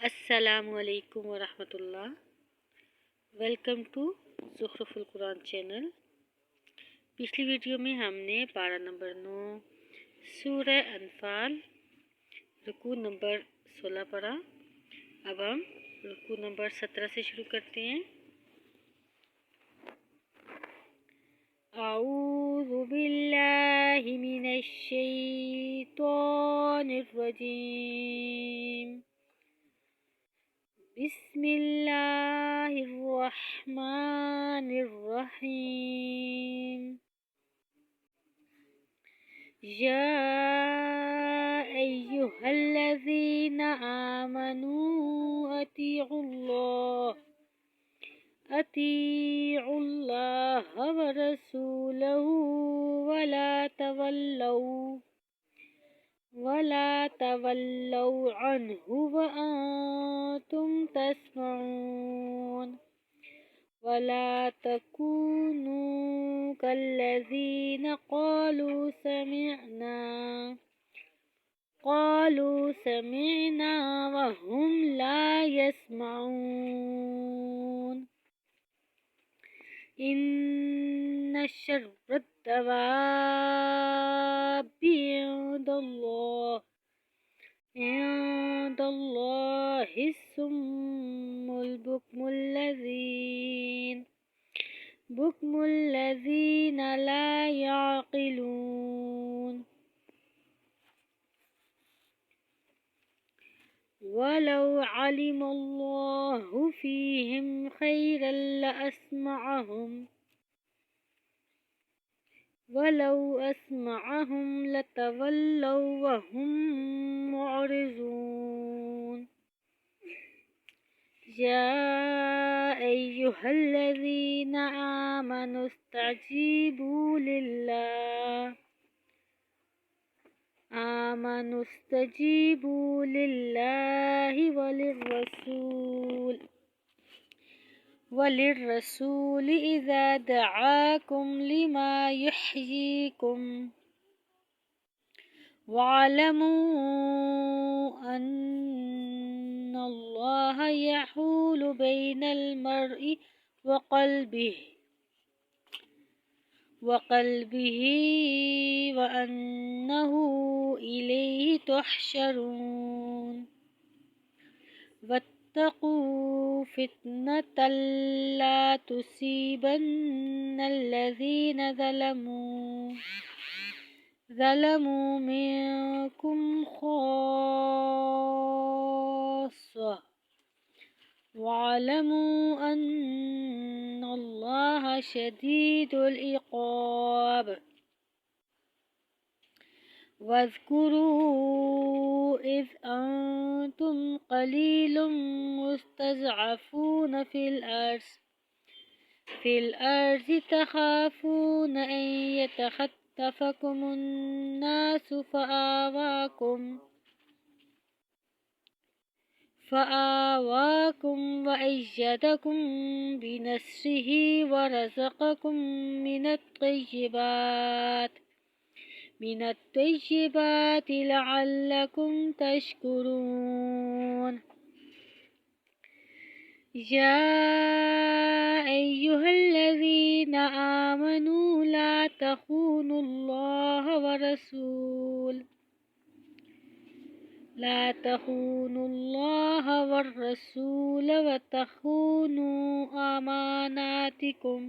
अस्सलामुअलैकुम वरहमतुल्लाह। Welcome to Zukhruful Quran channel. पिछली वीडियो में हमने पारा नंबर 9 सूरह अनफ़ाल रुकू नंबर 16 पढ़ा। अब हम रुकू नंबर 17 से शुरू करते हैं। आऊज़ु बिल्लाहि मिनश शैतानिर रजीम। बिस्मिल्लाहिर्रहमानिर्रहीम। या अय्युहल्लज़ीना आमनू अतीउल्लाह व रसूलहू वला तवल्लौ अन्हु व अंतुम तस्मऊन। वला तकूनू कल्लज़ीना क़ालू समिअना व हुम ला यस्मऊन। इन्न शर्रद दवाबि इंदल्लाहि सुम्मुल बुक्मुल्लज़ीना ला याक़िलून। वलौ अलिमल्लाहु फ़ीहिम खैरन वलौ अस्मअहुम लतवल्लौ वहुम मुअरिज़ून। या अय्युहल्लज़ीना आमनु इस्तजीबू लिल्लाहि वलिर्रसूल इज़ा दआकुम लिमा युहयीकुम वअलमू अन्नल्लाह यहूलु बैनल मर्इ वक़ल्बिही व अन्नहु इलैहि तुहशरून। वत्तक़ू फ़ितनतल ला तुसीबन्नल्लज़ीना ज़लमू मिनकुम ख़ास्सह वअलमू अन्नल्लाह शदीदुल इक़ाब। वज़्कुरू इज़ अंतुम क़लीलुम मुस्तज़अफ़ून फ़िल अर्ज़ि तख़ाफ़ून अन यतख़त्तफ़कुमुन्नासु फ़आवाकुम व अय्यदकुम बिनस्रिही व रज़क़कुम मिनत्तय्यिबाति लअल्लकुम तशकुरून। या अय्युहल्लज़ीना आमनू ला तख़ूनुल्लाह वर्रसूल व तख़ूनू अमानातिकुम